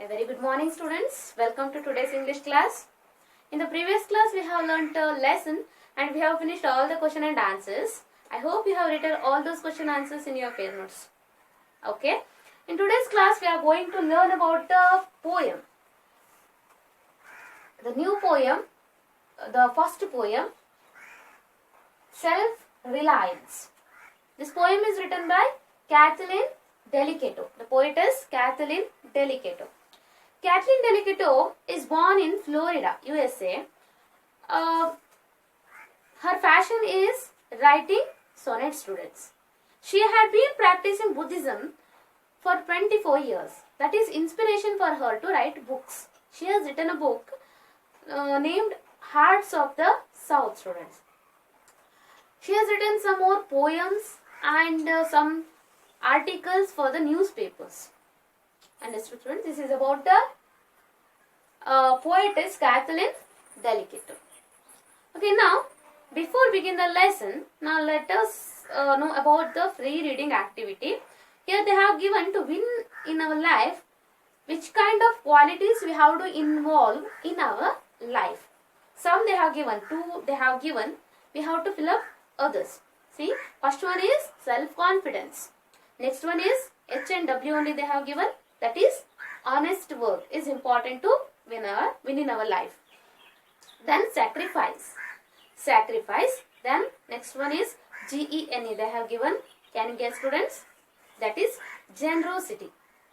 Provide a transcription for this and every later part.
A very good morning, students. Welcome to today's English class. In the previous class we have learnt a lesson and we have finished all the question and answers. I hope you have written all those question answers in your pair notes. Okay. In today's class we are going to learn about the poem. The new poem, the first poem, Self-Reliance. This poem is written by Kathleen Delicato. The poet is Kathleen Delicato. Kathleen Delicato is born in Florida, USA. Her passion is writing sonnet students. She had been practicing Buddhism for 24 years. That is inspiration for her to write books. She has written a book named Hearts of the South, students. She has written some more poems and some articles for the newspapers. Understood, students? This is about the poetess Kathleen Delicato. Okay, now before begin the lesson, now let us know about the free reading activity. Here they have given to win in our life, which kind of qualities we have to involve in our life. Some they have given, two they have given, we have to fill up others. See, first one is self-confidence. Next one is H and W only they have given. That is honest work is important to win in our life. Then sacrifice. Then next one is GENE they have given. Can you guess, students? That is generosity.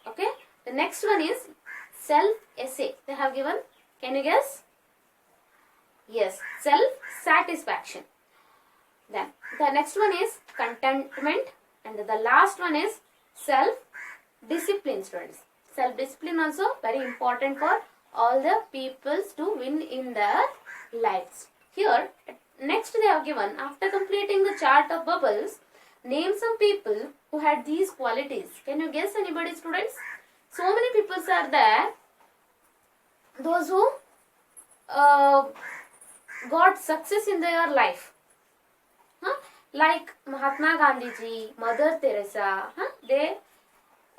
Okay. The next one is self-essay they have given. Can you guess? Yes, self-satisfaction. Then the next one is contentment, and the last one is self-discipline, students. Self-discipline also very important for all the peoples to win in their lives. Here next they have given, after completing the chart of bubbles, name some people who had these qualities. Can you guess anybody, students? So many people are there. Those who got success in their life. Like Mahatma Gandhi ji, Mother Teresa, they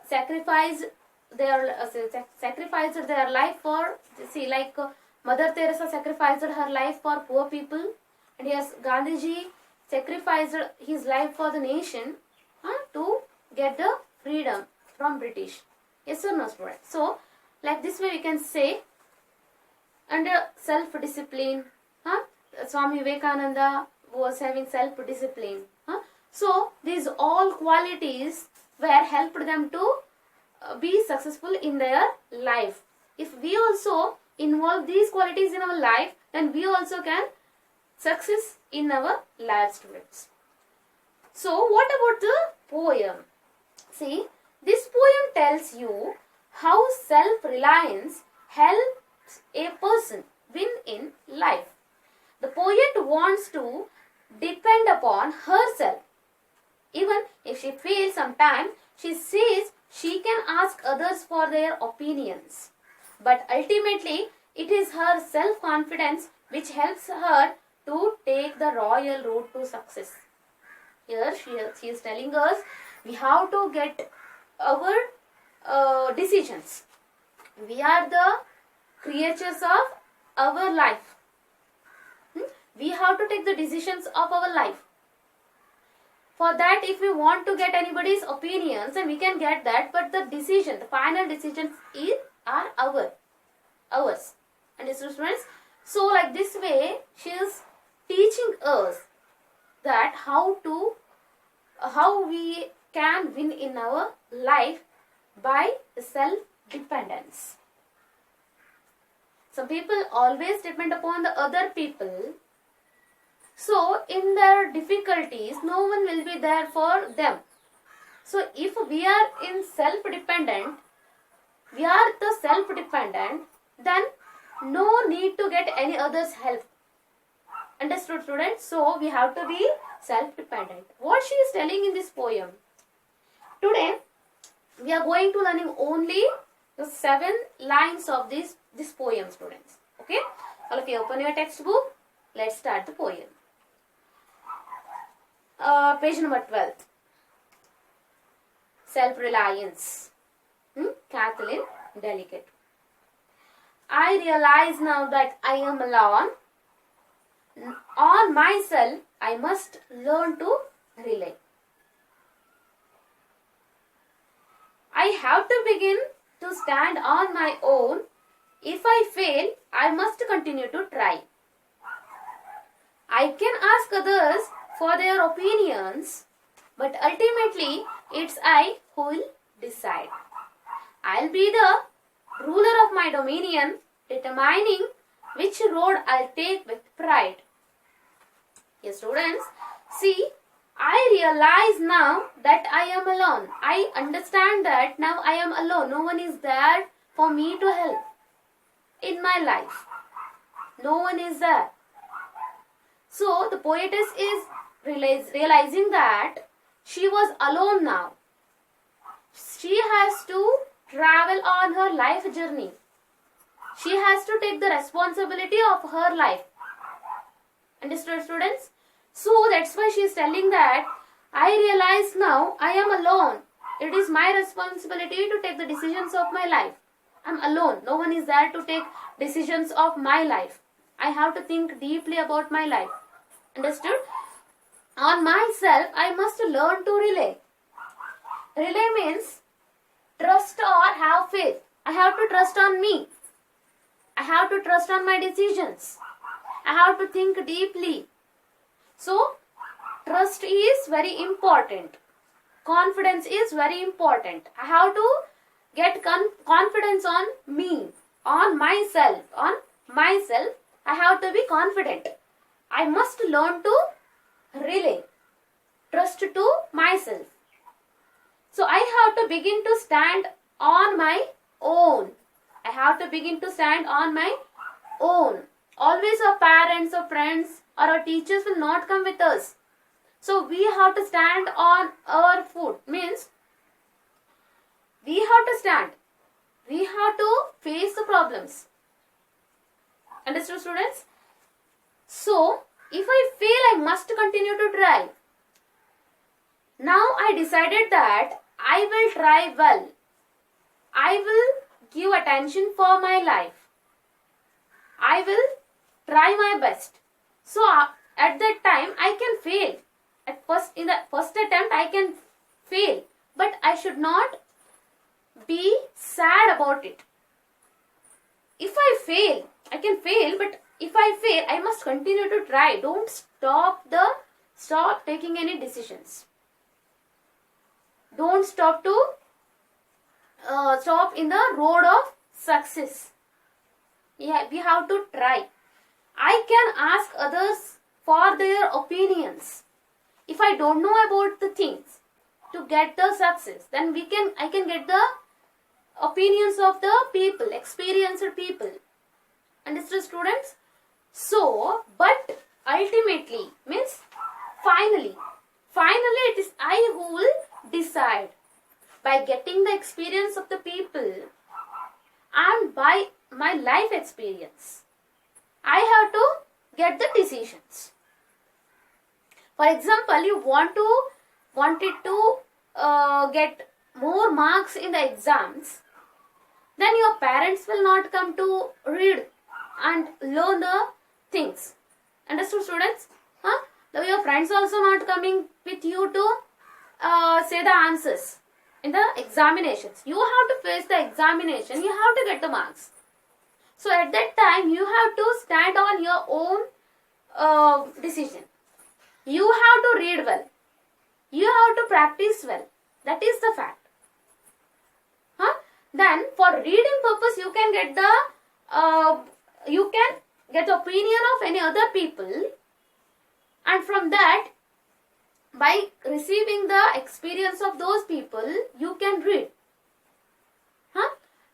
sacrificed their life for, see, like Mother Teresa sacrificed her life for poor people, and yes, Gandhi ji sacrificed his life for the nation to get the freedom from British. Yes or no, students? So, like this way we can say, under self-discipline, Swami Vivekananda was having self-discipline. So, these all qualities were helped them to be successful in their life. If we also involve these qualities in our life, then we also can success in our life, students. So, what about the poem? See, this poem tells you how self-reliance helps a person win in life. The poet wants to depend upon herself. Even if she fails sometimes, she says she can ask others for their opinions. But ultimately, it is her self-confidence which helps her to take the royal road to success. Here she is telling us we have to get our decisions. We are the creatures of our life. We have to take the decisions of our life. For that, if we want to get anybody's opinions, then we can get that, but the decision, the final decisions are ours. And students, so like this way, she is teaching us that how we can win in our life by self-dependence. Some people always depend upon the other people. So, in their difficulties, no one will be there for them. So, if we are in self-dependent, then no need to get any other's help. Understood, students? So, we have to be self-dependent. What she is telling in this poem? Today, we are going to learning only the 7 lines of this poem, students. Okay? All of you open your textbook. Let's start the poem. Page number 12. Self-reliance. Kathleen Delicato. I realize now that I am alone. On myself, I must learn to rely. I have to begin to stand on my own. If I fail, I must continue to try. I can ask others for their opinions, but ultimately it's I who will decide. I'll be the ruler of my dominion, determining which road I'll take with pride. Yes, students, see, I realize now that I am alone. I understand that now I am alone. No one is there for me to help in my life. No one is there. So the poetess is realizing that she was alone now. She has to travel on her life journey. She has to take the responsibility of her life. Understood, students? So that's why she is telling that I realize now I am alone. It is my responsibility to take the decisions of my life. I'm alone. No one is there to take decisions of my life. I have to think deeply about my life. Understood? On myself, I must learn to rely. Rely means trust or have faith. I have to trust on me. I have to trust on my decisions. I have to think deeply. So, trust is very important. Confidence is very important. I have to get confidence on me, on myself. On myself, I have to be confident. I must learn to rely. Trust to myself. So, I have to begin to stand on my own. I have to begin to stand on my own. Always our parents or friends or our teachers will not come with us. So we have to stand on our foot. Means we have to stand. We have to face the problems. Understood, students? So if I fail, I must continue to try. Now I decided that I will try well. I will give attention for my life. I will try my best. So at that time I can fail. In the first attempt I can fail. But I should not be sad about it. If I fail, I can fail, but if I fail, I must continue to try. Don't stop taking any decisions. Don't stop in the road of success. Yeah, we have to try. I can ask others for their opinions. If I don't know about the things to get the success, then I can get the opinions of the people, experienced people. Understood, students? So, but ultimately means finally it is I who will decide by getting the experience of the people and by my life experience. I have to get the decisions. For example, you wanted to get more marks in the exams, then your parents will not come to read and learn the things. Understood, students? Your friends also not coming with you to say the answers in the examinations. You have to face the examination. You have to get the marks. So at that time, you have to stand on your own decision. You have to read well. You have to practice well. That is the fact. Then for reading purpose, you can get the opinion of any other people, and from that, by receiving the experience of those people, you can read.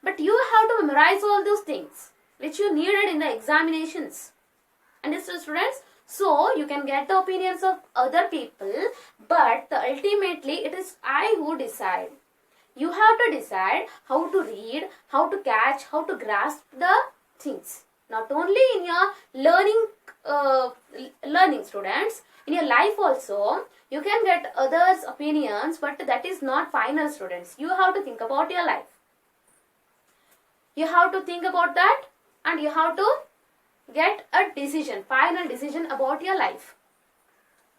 But you have to memorize all those things which you needed in the examinations. Understood, students? So you can get the opinions of other people, but ultimately it is I who decide. You have to decide how to read, how to catch, how to grasp the things. Not only in your learning, students, in your life also, you can get others' opinions, but that is not final, students. You have to think about your life. You have to think about that and you have to get a decision, final decision about your life.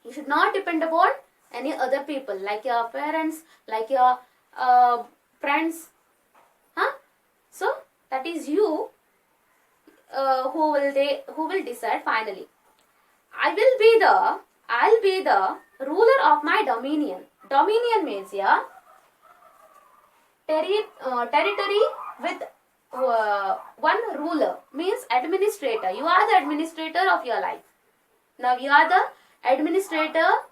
You should not depend upon any other people like your parents, like your friends. So that is you who will decide finally. I'll be the ruler of my dominion. Dominion means territory with one ruler, means administrator. You are the administrator of your life. Now you are the administrator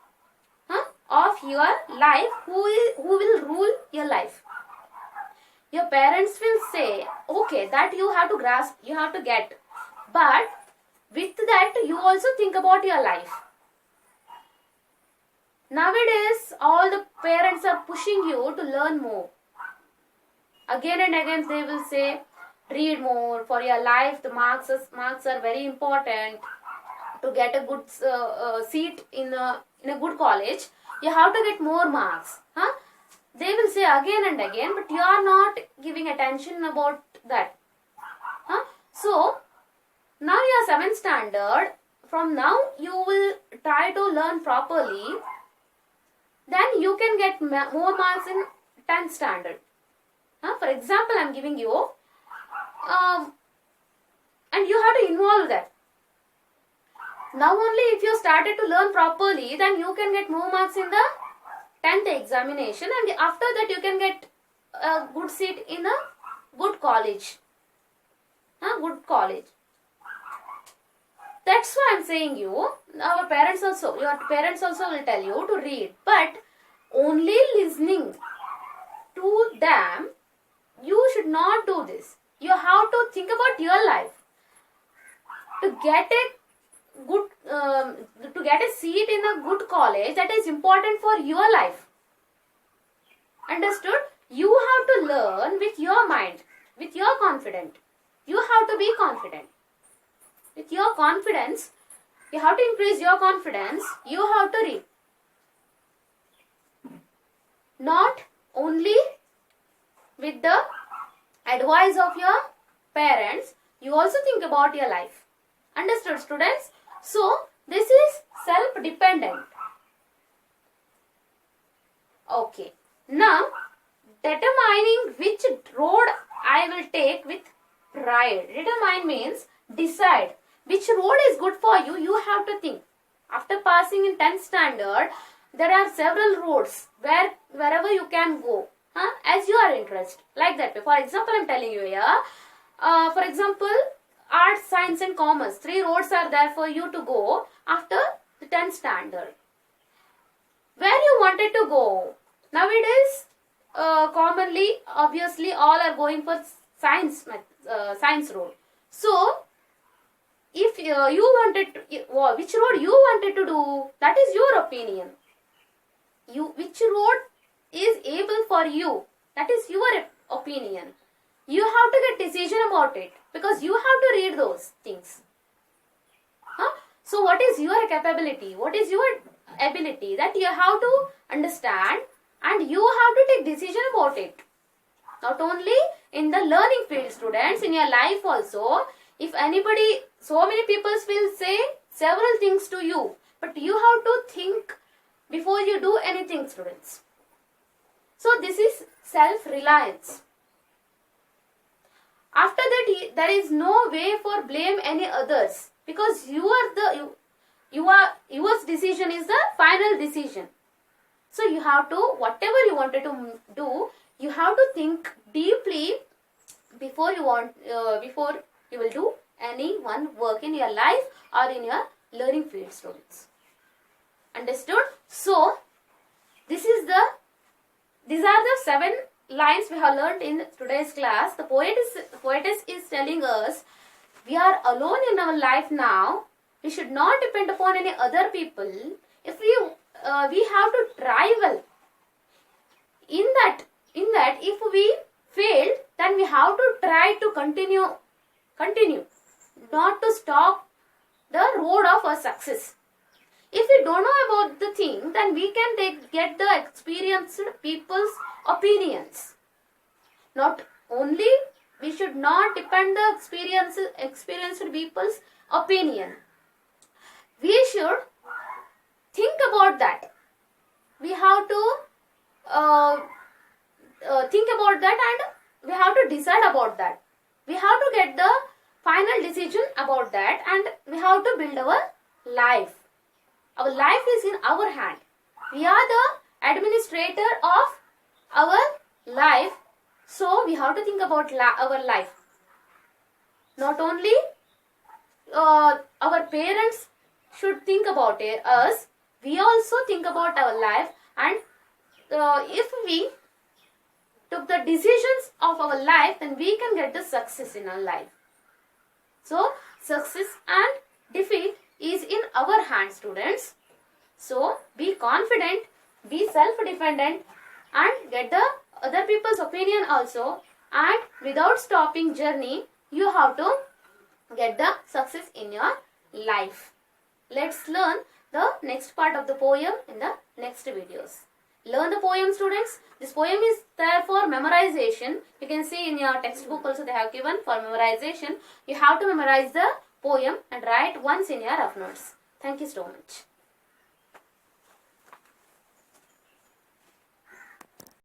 of your life. Who will rule your life? Your parents will say, okay, that you have to grasp, you have to get. But with that, you also think about your life. Nowadays, all the parents are pushing you to learn more. Again and again, they will say, read more for your life. The marks are very important. To get a good seat in a good college, you have to get more marks. They will say again and again, but you are not giving attention about that. So, now you are 7th standard. From now, you will try to learn properly. Then you can get more marks in 10th standard. For example, I am giving you. And you have to involve that. Now only if you started to learn properly, then you can get more marks in the 10th examination, and after that you can get a good seat in a good college. Good college. That's why I'm saying your parents also will tell you to read, but only listening to them, you should not do this. You have to think about your life. To get a seat in a good college, that is important for your life. Understood? You have to learn with your mind, with your confidence. You have to be confident. With your confidence, you have to increase your confidence. You have to read. Not only with the advice of your parents, you also think about your life. Understood, students? So, this is self-dependent. Okay. Now, determining which road I will take with pride. Determine means decide. Which road is good for you, you have to think. After passing in 10th standard, there are several roads wherever you can go. As you are interested. Like that. For example, I am telling you here. For example, arts, science and commerce. 3 roads are there for you to go after the 10th standard. Where you wanted to go? Nowadays, commonly, obviously, all are going for science road. So, if you wanted to, which road you wanted to do, that is your opinion. Which road is able for you, that is your opinion. You have to get decision about it, because you have to read those things. So what is your capability? What is your ability? That you have to understand, and you have to take decision about it. Not only in the learning field, students, in your life also. If anybody, so many people will say several things to you, but you have to think before you do anything, students. So this is self-reliance. After that, there is no way for blame any others, because yours decision is the final decision. So you have to, whatever you wanted to do, you have to think deeply before you will do any one work in your life or in your learning field, students. Understood? So these are the 7 lines we have learned in today's class. The poetess is telling us, we are alone in our life now. We should not depend upon any other people. If we have to try well. In that, if we fail, then we have to try to continue, not to stop the road of our success. If we don't know about the thing, then we can get the experienced people's opinions. Not only We should not depend the experienced people's opinion. We should think about that. We have to think about that, and we have to decide about that. We have to get the final decision about that, and we have to build our life. Our life is in our hand. We are the administrator of our life. So we have to think about our life. Not only our parents should think about us, we also think about our life, and if we took the decisions of our life, then we can get the success in our life. So success and defeat is in our hands, students. So be confident, be self-dependent, and get the other people's opinion also, and without stopping journey, you have to get the success in your life. Let's learn the next part of the poem in the next videos. Learn the poem, students. This poem is there for memorization. You can see in your textbook also they have given for memorization. You have to memorize the poem and write once in your rough notes. Thank you so much.